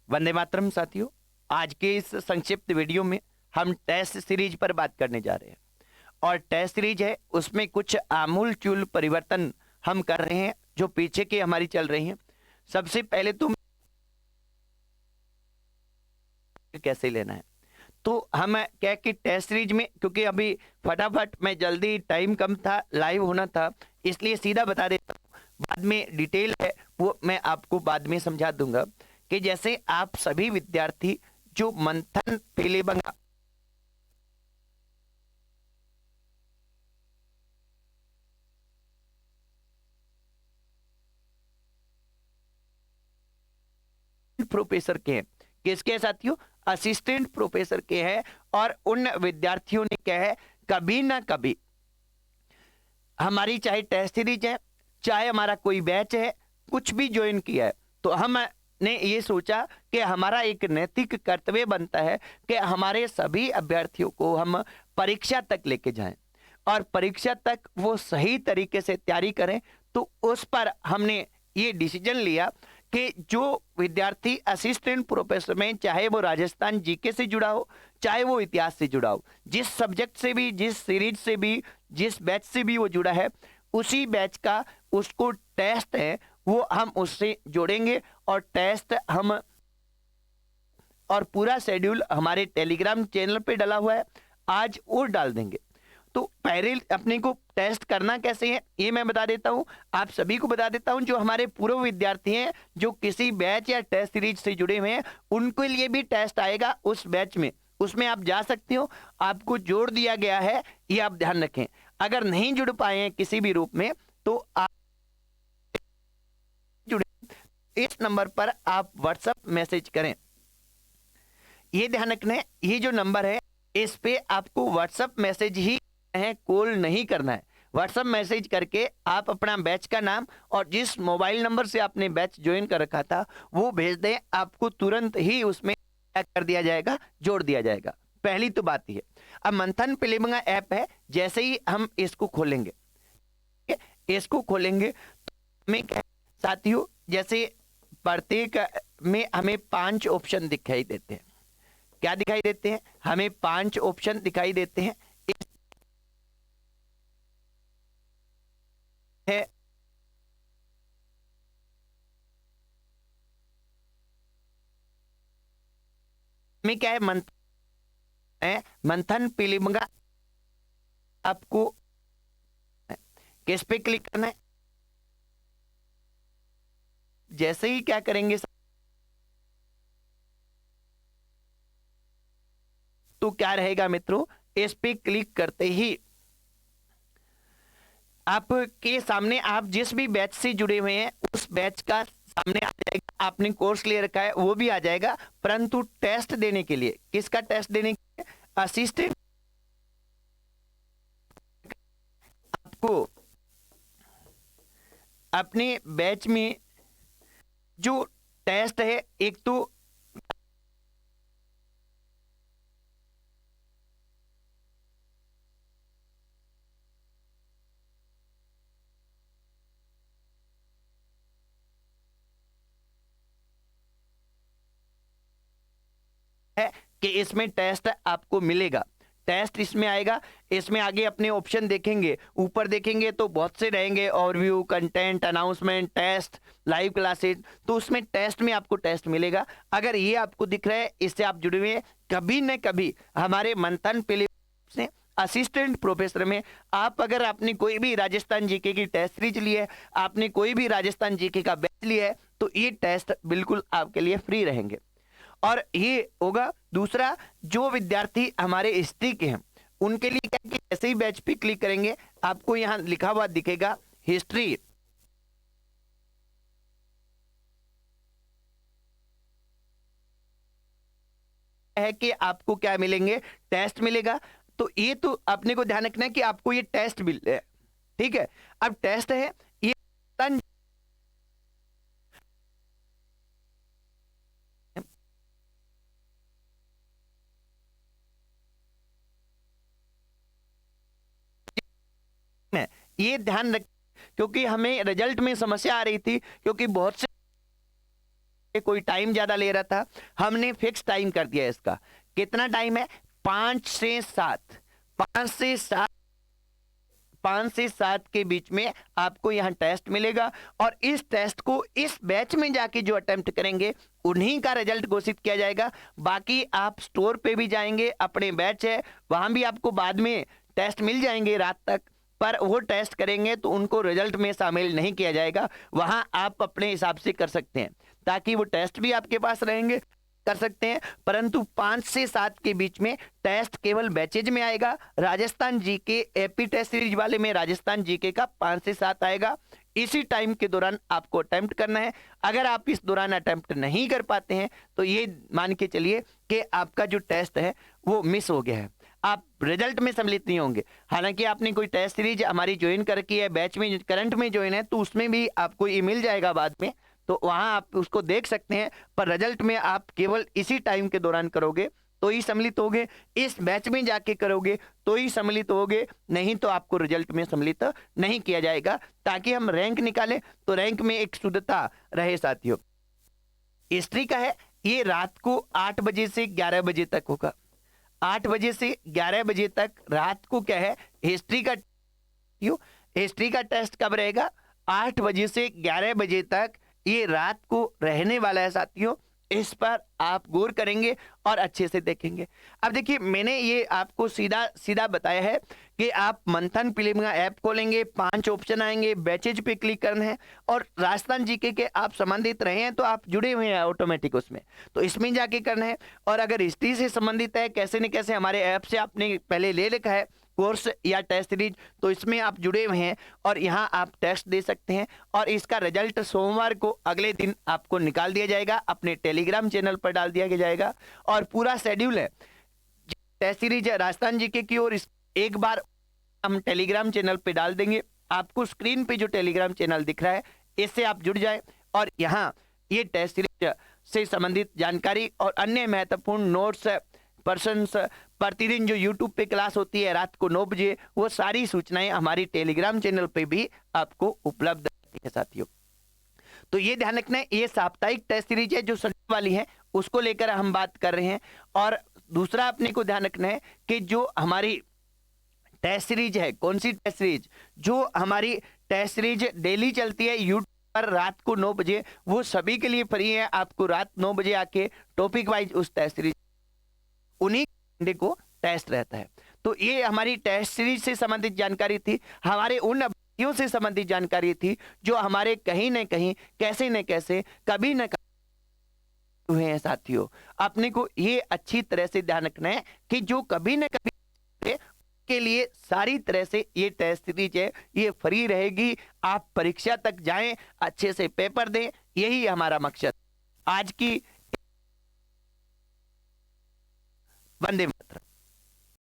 वंदे मातरम साथियों। आज के इस संक्षिप्त वीडियो में हम टेस्ट सीरीज पर बात करने जा रहे हैं और टेस्ट सीरीज है उसमें कुछ आमूल चूल परिवर्तन हम कर रहे हैं जो पीछे की हमारी चल रही हैं। सबसे पहले तो कैसे लेना है, तो हम क्या कि टेस्ट सीरीज में, क्योंकि अभी फटाफट मैं जल्दी, टाइम कम था, लाइव होना था, इसलिए सीधा बता देता हूँ। बाद में डिटेल है वो मैं आपको बाद में समझा दूंगा कि जैसे आप सभी विद्यार्थी जो मंथन पेलेबंगा प्रोफेसर के हैं, किसके साथियों? असिस्टेंट प्रोफेसर के हैं। और उन विद्यार्थियों ने क्या है, कभी ना कभी हमारी चाहे टेस्ट सीरीज है, चाहे हमारा कोई बैच है, कुछ भी ज्वाइन किया है, तो हमने ये सोचा कि हमारा एक नैतिक कर्तव्य बनता है कि हमारे सभी अभ्यर्थियों को हम परीक्षा तक लेके जाएं और परीक्षा तक वो सही तरीके से तैयारी करें। तो उस पर हमने ये डिसीजन लिया कि जो विद्यार्थी असिस्टेंट प्रोफेसर में, चाहे वो राजस्थान जीके से जुड़ा हो, चाहे वो इतिहास से जुड़ा हो, जिस सब्जेक्ट से भी, जिस सीरीज से भी, जिस बैच से भी वो जुड़ा है, उसी बैच का उसको टेस्ट है वो हम उससे जोड़ेंगे। और टेस्ट हम और पूरा शेड्यूल हमारे टेलीग्राम चैनल पे डला हुआ है, आज वो डाल देंगे। तो पहले अपने को टेस्ट करना कैसे है ये मैं बता देता हूं, आप सभी को बता देता हूं। जो हमारे पूर्व विद्यार्थी हैं जो किसी बैच या टेस्ट सीरीज से जुड़े हुए हैं, उनके लिए भी टेस्ट आएगा उस बैच में, उसमें आप जा सकते हो, आपको जोड़ दिया गया है, ये आप ध्यान रखें। अगर नहीं जुड़ पाए हैं किसी भी रूप में तो आप जुड़े, इस नंबर पर आप व्हाट्सएप मैसेज करें। ये ध्यान रखना है, ये जो नंबर है इस पे आपको व्हाट्सएप मैसेज ही है, कॉल नहीं करना है। व्हाट्सएप मैसेज करके आप अपना बैच का नाम और जिस मोबाइल नंबर से आपने बैच ज्वाइन कर रखा था वो भेज दें, आपको तुरंत ही उसमें कर दिया जाएगा, जोड़ दिया जाएगा। पहली तो बात ये। अब मंथन पेलेबंगा ऐप है, जैसे ही हम इसको खोलेंगे, इसको खोलेंगे तो हमें साथियों, जैसे प्रत्येक में हमें 5 ऑप्शन दिखाई देते हैं। क्या दिखाई देते हैं? हमें 5 ऑप्शन दिखाई देते हैं। है में क्या है, मंथन पेलेबंगा। आपको किस पे क्लिक करना है? जैसे ही क्या करेंगे तो क्या रहेगा मित्रों, इस पे क्लिक करते ही आपके सामने, आप जिस भी बैच से जुड़े हुए हैं उस बैच का सामने आ जाएगा। आपने कोर्स ले रखा है वो भी आ जाएगा, परंतु टेस्ट देने के लिए, किसका टेस्ट देने के लिए? असिस्टेंट। आपको अपने बैच में जो टेस्ट है, एक तो है कि इसमें टेस्ट आपको मिलेगा, टेस्ट इसमें आएगा। इसमें आगे अपने ऑप्शन देखेंगे, ऊपर देखेंगे तो बहुत से रहेंगे, overview, content, announcement, test, live classes, तो उसमें टेस्ट में आपको टेस्ट मिलेगा। अगर ये आपको दिख रहा है, इससे आप जुड़े हुए हैं, कभी न कभी हमारे मंथन पेले से असिस्टेंट प्रोफेसर में आप, अगर आपने कोई भी राजस्थान जीके की टेस्ट सीरीज ली है, आपने कोई भी राजस्थान जीके का बैच लिया है, तो ये टेस्ट बिल्कुल आपके लिए फ्री रहेंगे। और ये होगा। दूसरा, जो विद्यार्थी हमारे हिस्ट्री के हैं उनके लिए क्या कि जैसे ही बैच पे क्लिक करेंगे आपको यहां लिखा हुआ दिखेगा हिस्ट्री, है कि आपको क्या मिलेंगे, टेस्ट मिलेगा। तो ये तो अपने को ध्यान रखना है कि आपको ये टेस्ट मिल रहा है, ठीक है। अब टेस्ट है ये ये ध्यान रख, क्योंकि हमें रिजल्ट में समस्या आ रही थी, क्योंकि बहुत से कोई टाइम ज्यादा ले रहा था, हमने फिक्स टाइम कर दिया इसका। कितना टाइम है? 5 से 7, 5 से 7 के बीच में आपको यहाँ टेस्ट मिलेगा। और इस टेस्ट को इस बैच में जाके जो अटेम्प्ट करेंगे उन्हीं का रिजल्ट घोषित किया जाएगा। बाकी आप स्टोर पे भी जाएंगे, अपने बैच है वहां भी आपको बाद में टेस्ट मिल जाएंगे रात तक, पर वो टेस्ट करेंगे तो उनको रिजल्ट में शामिल नहीं किया जाएगा। वहां आप अपने हिसाब से कर सकते हैं, ताकि वो टेस्ट भी आपके पास रहेंगे, कर सकते हैं। परंतु 5 से 7 के बीच में टेस्ट केवल बैचेज में आएगा। Rajasthan GK AP test series वाले में राजस्थान जीके का 5 से 7 आएगा। इसी टाइम के दौरान आपको अटेम्प्ट करना है। अगर आप इस दौरान अटेम्प्ट नहीं कर पाते हैं तो ये मान के चलिए कि आपका जो टेस्ट है वो मिस हो गया है, आप रिजल्ट में सम्मिलित नहीं होंगे। हालांकि आपने कोई टेस्ट सीरीज हमारी ज्वाइन करके है, बैच में करंट में ज्वाइन है, तो उसमें भी आपको ये मिल जाएगा बाद में, तो वहां आप उसको देख सकते हैं। पर रिजल्ट में आप केवल इसी टाइम के दौरान करोगे तो ही सम्मिलित होगे, इस बैच में जाके करोगे तो ही सम्मिलित होगे, नहीं तो आपको रिजल्ट में सम्मिलित नहीं किया जाएगा। ताकि हम रैंक निकालें तो रैंक में एक शुद्धता रहे साथियों। हिस्ट्री का है, ये रात को 8 बजे से 11 बजे तक होगा। 8 बजे से 11 बजे तक रात को क्या है, हिस्ट्री का हिस्ट्री का टेस्ट कब रहेगा? 8 बजे से 11 बजे तक ये रात को रहने वाला है साथियों। इस पर आप गौर करेंगे और अच्छे से देखेंगे। अब देखिए, मैंने ये आपको सीधा सीधा बताया है कि आप मंथन प्रीलिम्स ऐप खोलेंगे, 5 ऑप्शन आएंगे, बैचेज पे क्लिक करना है और राजस्थान जीके के आप संबंधित रहे हैं तो आप जुड़े हुए हैं ऑटोमेटिक उसमें, तो इसमें जाके करना है। और अगर हिस्ट्री से संबंधित है, कैसे न कैसे हमारे ऐप से आपने पहले ले रखा है कोर्स या टेस्ट सीरीज, तो इसमें आप जुड़े हुए हैं और यहाँ आप टेस्ट दे सकते हैं। और इसका रिजल्ट सोमवार को अगले दिन आपको निकाल दिया जाएगा, अपने टेलीग्राम चैनल पर डाल दिया जाएगा। और पूरा शेड्यूल है टेस्ट सीरीज राजस्थान जीके की ओर एक बार हम टेलीग्राम चैनल पे डाल देंगे। आपको स्क्रीन पे जो टेलीग्राम चैनल दिख रहा है इससे आप जुड़ जाए और यहाँ ये टेस्ट सीरीज से संबंधित जानकारी और अन्य महत्वपूर्ण नोट्स, पर्सन्स, प्रतिदिन जो YouTube पे क्लास होती है रात को 9 बजे, वो सारी सूचनाएं हमारी टेलीग्राम चैनल पे भी आपको उपलब्ध है साथियों। तो ये ध्यान रखना है, ये साप्ताहिक टेस्ट सीरीज है जो संडे वाली है, उसको लेकर हम बात कर रहे हैं। और दूसरा अपने को ध्यान रखना है कि जो हमारी टेस्ट सीरीज है, कौन सी टेस्ट सीरीज, जो हमारी टेस्ट सीरीज डेली चलती है यूट्यूब पर रात को 9 बजे, वो सभी के लिए फ्री है। आपको रात 9 बजे आके टॉपिक वाइज उस टेस्ट सीरीज उन्हीं घंटे को टेस्ट रहता है। तो ये हमारी टेस्ट सीरीज से संबंधित जानकारी थी, हमारे उन अभ्यर्थियों से संबंधित जानकारी थी जो हमारे कहीं न कहीं, कैसे न कैसे, कभी न कभी हुए हैं साथियों। अपने को ये अच्छी तरह से ध्यान रखना है कि जो कभी न कभी के लिए सारी तरह से ये टेस्ट सीरीज है, ये फ्री रहेगी। आप परीक्षा तक जाएं, अच्छे से पेपर दें, यही हमारा मकसद। आज की वंदे मातरम।